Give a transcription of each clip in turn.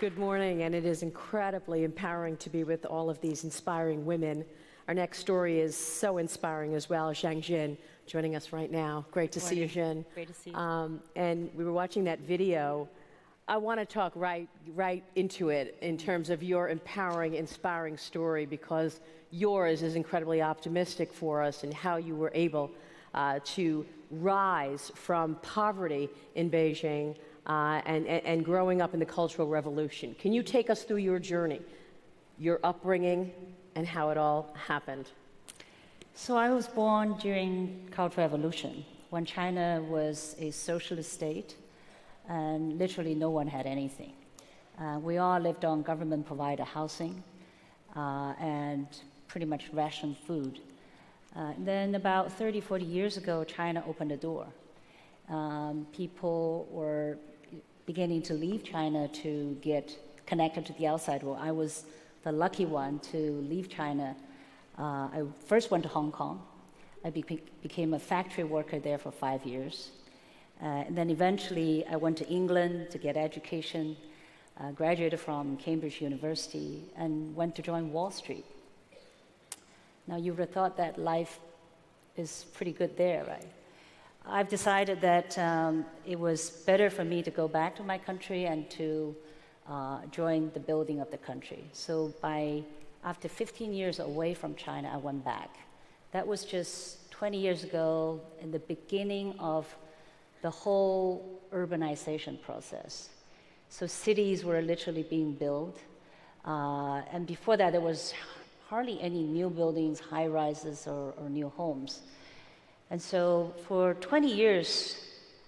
Good morning, and it is incredibly empowering to be with all of these inspiring women. Our next story is so inspiring as well. Zhang Xin joining us right now. Great to see you, Xin. Great to see you. And we were watching that video. I want to talk right into it in terms of your empowering, inspiring story, because yours is incredibly optimistic for us and how you were able to rise from poverty in Beijing and growing up in the Cultural Revolution. Can you take us through your journey, your upbringing, and how it all happened? So I was born during Cultural Revolution, when China was a socialist state, and literally no one had anything. We all lived on government-provided housing and pretty much rationed food. Then about 30, 40 years ago, China opened the door. People were beginning to leave China to get connected to the outside world. I was the lucky one to leave China. I first went to Hong Kong. I became a factory worker there for 5 years. And then eventually I went to England to get education, graduated from Cambridge University, and went to join Wall Street. Now you would have thought that life is pretty good there, right? I've decided that it was better for me to go back to my country and to join the building of the country. So after 15 years away from China, I went back. That was just 20 years ago, in the beginning of the whole urbanization process. So cities were literally being built. And before that, there was hardly any new buildings, high-rises, or new homes. And so for 20 years,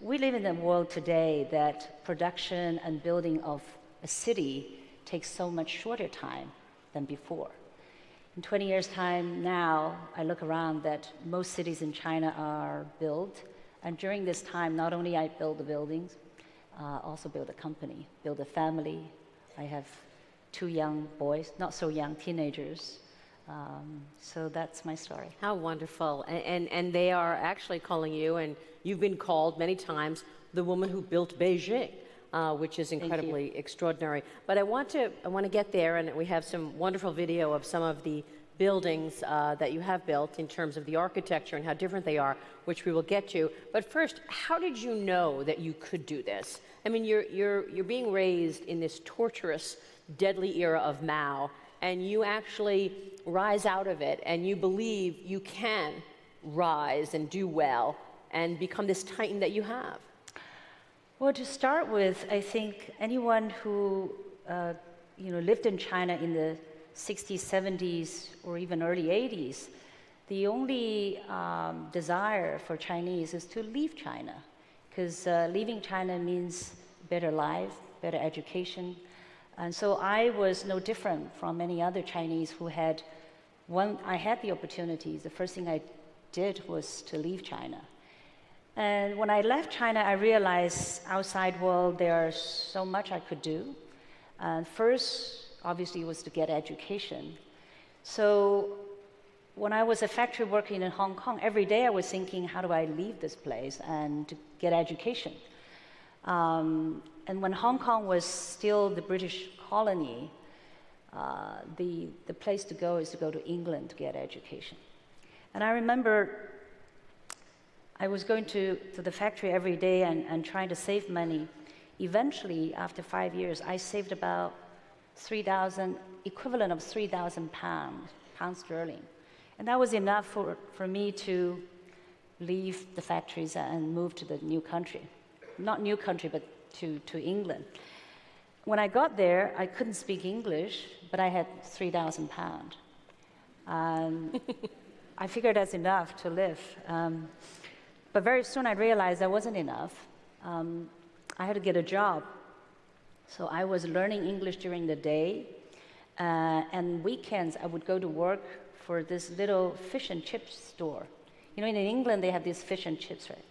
we live in a world today that production and building of a city takes so much shorter time than before. In 20 years' time now, I look around that most cities in China are built. And during this time, not only I build the buildings, also build a company, build a family. I have 2 young boys, not so young, teenagers. So that's my story. How wonderful. And they are actually calling you, and you've been called many times, the woman who built Beijing, which is incredibly extraordinary. But I want to get there, and we have some wonderful video of some of the buildings that you have built in terms of the architecture and how different they are, which we will get to. But first, how did you know that you could do this? I mean, you're being raised in this torturous, deadly era of Mao, and you actually rise out of it, and you believe you can rise and do well and become this titan that you have. Well, to start with, I think anyone who lived in China in the 60s, 70s, or even early 80s, the only desire for Chinese is to leave China, because leaving China means better life, better education. And so I was no different from many other Chinese who had, when I had the opportunities, the first thing I did was to leave China. And when I left China, I realized outside world there's so much I could do. And first, obviously, was to get education. So when I was a factory working in Hong Kong, every day I was thinking, how do I leave this place and to get education? And when Hong Kong was still the British colony, the place to go is to go to England to get education. And I remember I was going to the factory every day and trying to save money. Eventually, after 5 years, I saved about equivalent of 3,000 pounds sterling. And that was enough for me to leave the factories and move to the new country. Not new country, but to England. When I got there, I couldn't speak English, but I had 3,000 pounds. I figured that's enough to live. But very soon I realized that wasn't enough. I had to get a job. So I was learning English during the day, and weekends I would go to work for this little fish and chips store. You know, in England they have these fish and chips, right?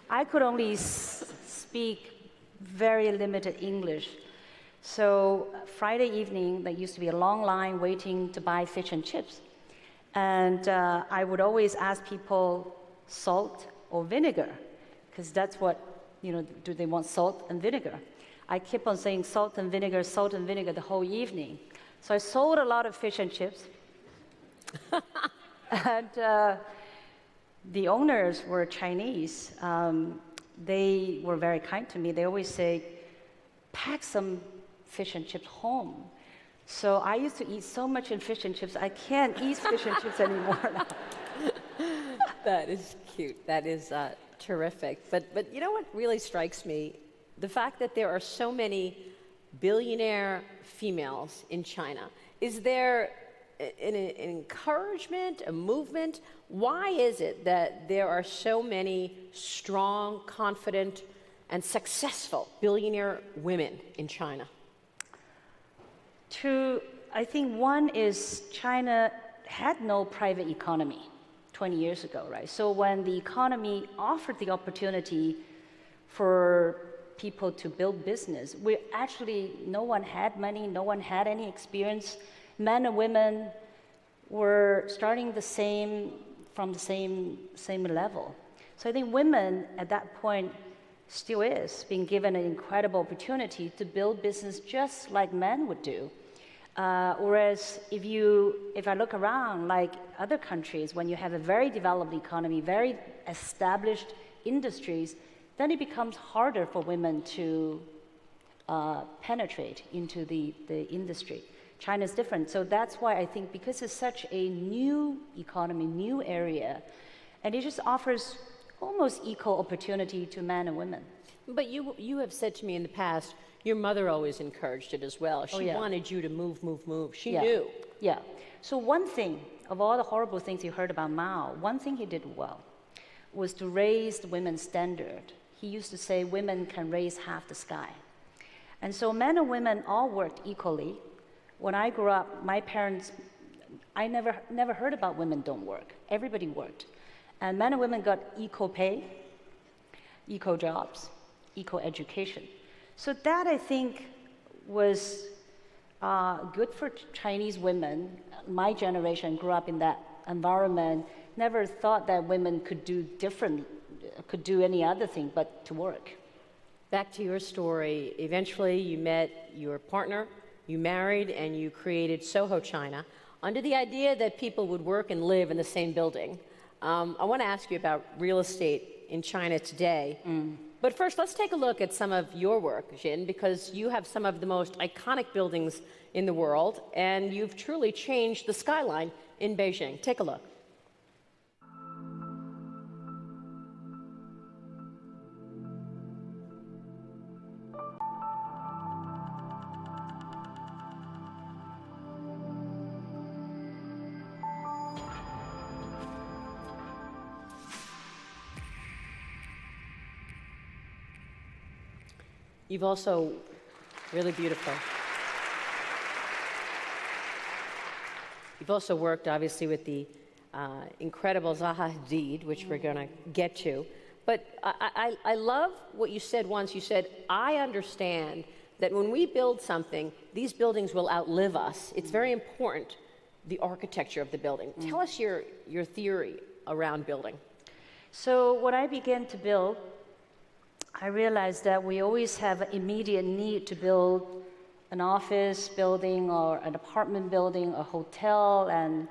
I could only speak very limited English. So Friday evening, there used to be a long line waiting to buy fish and chips. And I would always ask people salt or vinegar, because that's what, do they want salt and vinegar? I kept on saying salt and vinegar the whole evening. So I sold a lot of fish and chips. And the owners were Chinese. They were very kind to me. They always say, pack some fish and chips home. So I used to eat so much in fish and chips, I can't eat fish and chips anymore now. That is cute. That is terrific. But you know what really strikes me? The fact that there are so many billionaire females in China. Is there an encouragement, a movement? Why is it that there are so many strong, confident, and successful billionaire women in China? I think one is China had no private economy 20 years ago, right? So when the economy offered the opportunity for people to build business, no one had money, no one had any experience. Men and women were starting from the same level. So I think women at that point still is being given an incredible opportunity to build business just like men would do. Whereas if I look around, like other countries, when you have a very developed economy, very established industries, then it becomes harder for women to penetrate into the industry. China is different. So that's why I think because it's such a new economy, new area, and it just offers almost equal opportunity to men and women. But you have said to me in the past, your mother always encouraged it as well. She wanted you to move. She knew. Yeah. So one thing, of all the horrible things you heard about Mao, one thing he did well was to raise the women's standard. He used to say women can raise half the sky. And so men and women all worked equally. When I grew up, my parents, I never heard about women don't work. Everybody worked. And men and women got equal pay, equal jobs, equal education. So that, I think, was good for Chinese women. My generation grew up in that environment, never thought that women could do any other thing but to work. Back to your story. Eventually, you met your partner, you married, and you created Soho China under the idea that people would work and live in the same building. I want to ask you about real estate in China today. But first, let's take a look at some of your work, Xin, because you have some of the most iconic buildings in the world, and you've truly changed the skyline in Beijing. Take a look. You've also, really beautiful. You've also worked, obviously, with the incredible Zaha Hadid, which we're going to get to. But I love what you said once. You said, I understand that when we build something, these buildings will outlive us. It's very important, the architecture of the building. Tell us your theory around building. So when I began to build, I realized that we always have an immediate need to build an office building or an apartment building, a hotel, and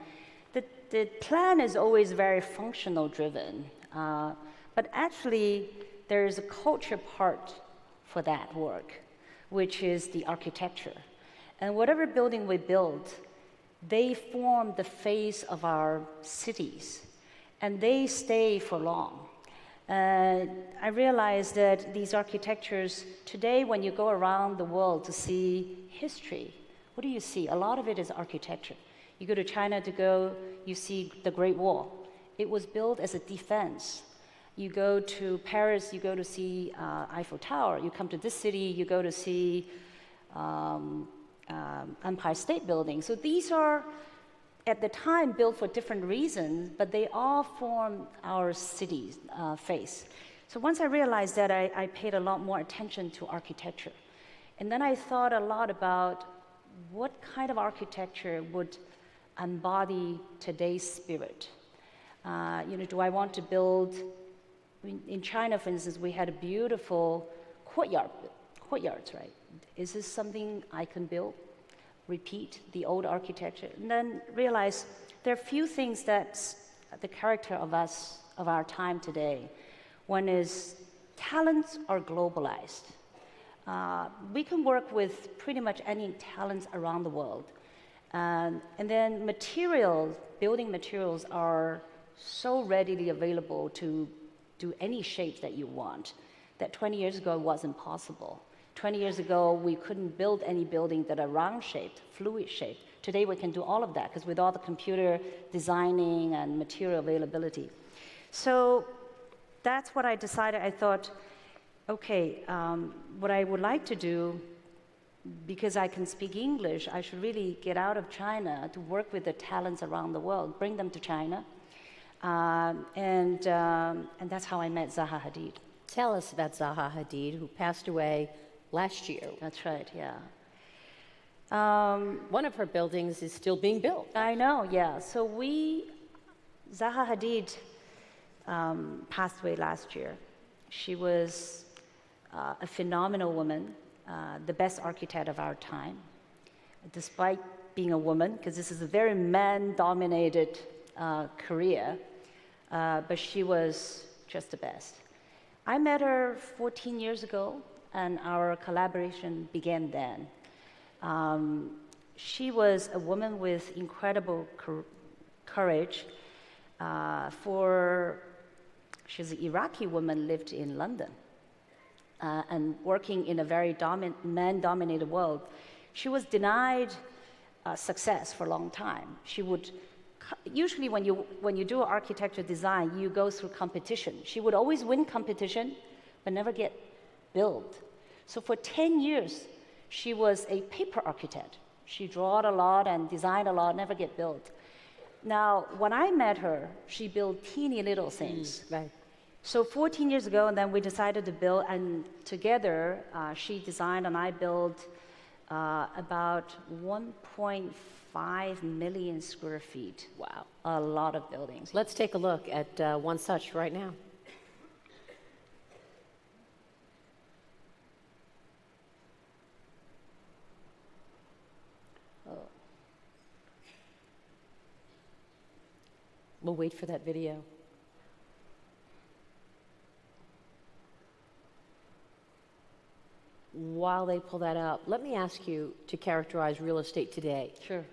the plan is always very functional driven. But actually, there is a culture part for that work, which is the architecture. And whatever building we build, they form the face of our cities, and they stay for long. I realized that these architectures, today when you go around the world to see history, what do you see? A lot of it is architecture. You go to China you see the Great Wall. It was built as a defense. You go to Paris, you go to see Eiffel Tower. You come to this city, you go to see Empire State Building. So these are, at the time, built for different reasons, but they all form our city's face. So once I realized that, I paid a lot more attention to architecture. And then I thought a lot about what kind of architecture would embody today's spirit. Do I want to build, in China, for instance, we had a beautiful courtyards, right? Is this something I can build? Repeat the old architecture? And then realize there are few things that's the character of us, of our time today. One is talents are globalized. We can work with pretty much any talents around the world. And then materials, building materials are so readily available to do any shape that you want that 20 years ago wasn't possible. 20 years ago, we couldn't build any building that are round-shaped, fluid-shaped. Today, we can do all of that because with all the computer designing and material availability. So that's what I decided. I thought, okay, what I would like to do, because I can speak English, I should really get out of China to work with the talents around the world, bring them to China. And that's how I met Zaha Hadid. Tell us about Zaha Hadid, who passed away last year. That's right, yeah. One of her buildings is still being built. I know, yeah. So Zaha Hadid passed away last year. She was a phenomenal woman, the best architect of our time, despite being a woman, because this is a very man-dominated career, but she was just the best. I met her 14 years ago, and our collaboration began then. She was a woman with incredible courage. She's an Iraqi woman, lived in London, and working in a very man-dominated world. She was denied success for a long time. She would usually when you do architecture design, you go through competition. She would always win competition, but never get built. So for 10 years, she was a paper architect. She drawed a lot and designed a lot, never get built. Now, when I met her, she built teeny little things. Right. So 14 years ago, and then we decided to build, and together, she designed and I built about 1.5 million square feet. Wow. A lot of buildings. Let's take a look at one such right now. We'll wait for that video. While they pull that up, let me ask you to characterize real estate today. Sure.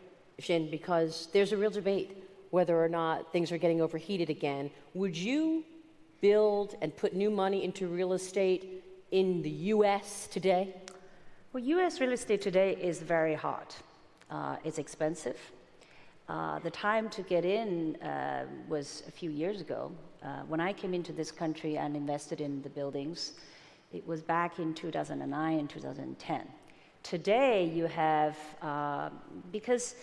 Xin, because there's a real debate whether or not things are getting overheated again. Would you build and put new money into real estate in the U.S. today? Well, U.S. real estate today is very hot. It's expensive. The time to get in was a few years ago. When I came into this country and invested in the buildings, it was back in 2009 and 2010. Today, you have, because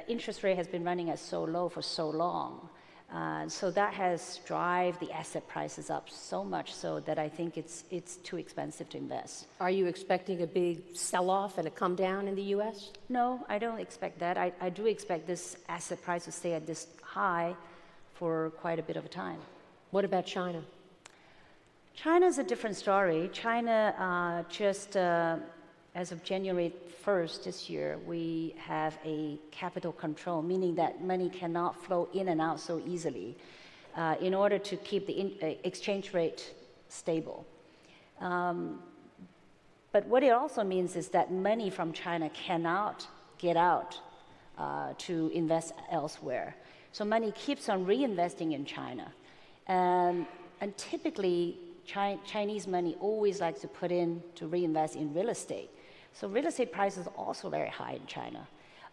interest rate has been running at so low for so long, so that has driven the asset prices up so much so that I think it's too expensive to invest. Are you expecting a big sell-off and a come down in the U.S.? No, I don't expect that. I do expect this asset price to stay at this high for quite a bit of time. What about China? China's a different story. China as of January 1st this year, we have a capital control, meaning that money cannot flow in and out so easily in order to keep the exchange rate stable. But what it also means is that money from China cannot get out to invest elsewhere. So money keeps on reinvesting in China. And typically, Chinese money always likes to put in to reinvest in real estate. So real estate prices are also very high in China.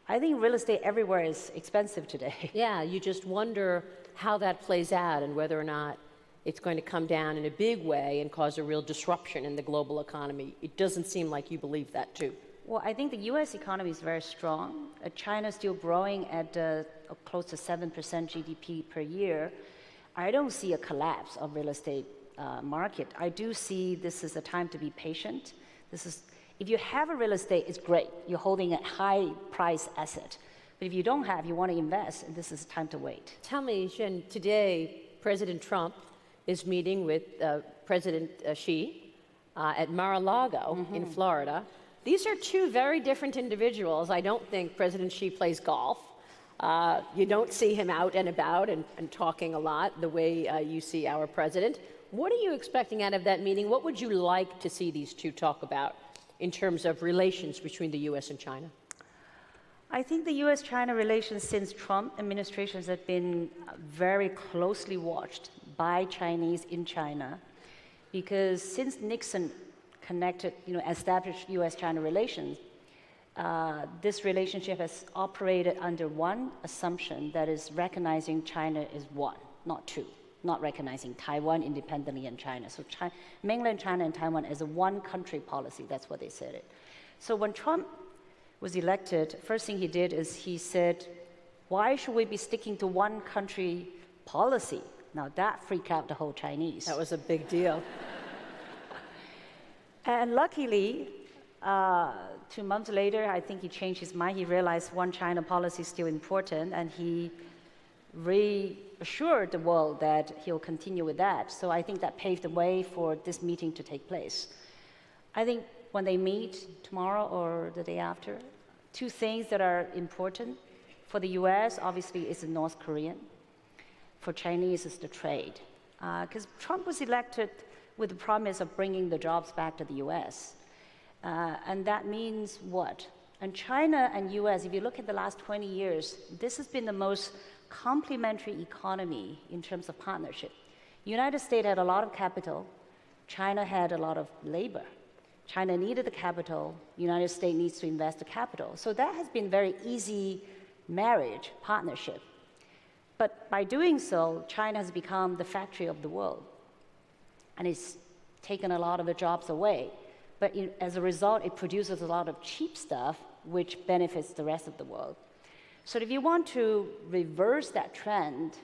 I think real estate everywhere is expensive today. Yeah, you just wonder how that plays out and whether or not it's going to come down in a big way and cause a real disruption in the global economy. It doesn't seem like you believe that too. Well, I think the U.S. economy is very strong. China's still growing at close to 7% GDP per year. I don't see a collapse of real estate market. I do see this is a time to be patient. If you have a real estate, it's great. You're holding a high price asset. But if you don't have, you want to invest, this is time to wait. Tell me, Xin, today President Trump is meeting with President Xi at Mar-a-Lago in Florida. These are two very different individuals. I don't think President Xi plays golf. You don't see him out and about and talking a lot the way you see our president. What are you expecting out of that meeting? What would you like to see these two talk about in terms of relations between the U.S. and China? I think the U.S.-China relations since Trump administrations have been very closely watched by Chinese in China, because since Nixon established U.S.-China relations, this relationship has operated under one assumption, that is recognizing China is one, not two, not recognizing Taiwan independently and China. So mainland China and Taiwan as a one-country policy, that's what they said it. So when Trump was elected, first thing he did is he said, why should we be sticking to one country policy? Now that freaked out the whole Chinese. That was a big deal. And luckily, 2 months later, I think he changed his mind. He realized one China policy is still important, and he reassured the world that he'll continue with that. So I think that paved the way for this meeting to take place. I think when they meet tomorrow or the day after, two things that are important. For the US, obviously, is the North Korean. For Chinese, is the trade. Because Trump was elected with the promise of bringing the jobs back to the US. And that means what? And China and US, if you look at the last 20 years, this has been the most complementary economy in terms of partnership. United States had a lot of capital. China had a lot of labor. China needed the capital. United States needs to invest the capital. So that has been very easy marriage, partnership. But by doing so, China has become the factory of the world. And it's taken a lot of the jobs away. But as a result, it produces a lot of cheap stuff, which benefits the rest of the world. So if you want to reverse that trend,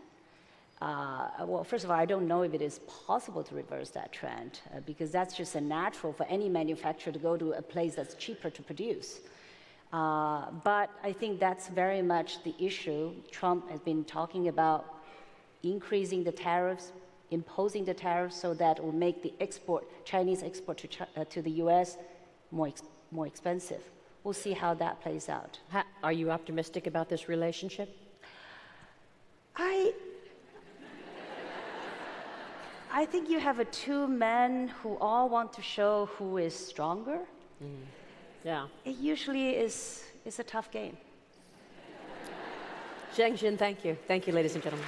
well, first of all, I don't know if it is possible to reverse that trend, because that's just a natural for any manufacturer to go to a place that's cheaper to produce. But I think that's very much the issue. Trump has been talking about increasing the tariffs, imposing the tariffs so that it will make the Chinese export to the US more expensive. We'll see how that plays out. Are you optimistic about this relationship? I think you have two men who all want to show who is stronger. Yeah. It usually is a tough game. Zhang Xin, thank you. Thank you, ladies and gentlemen.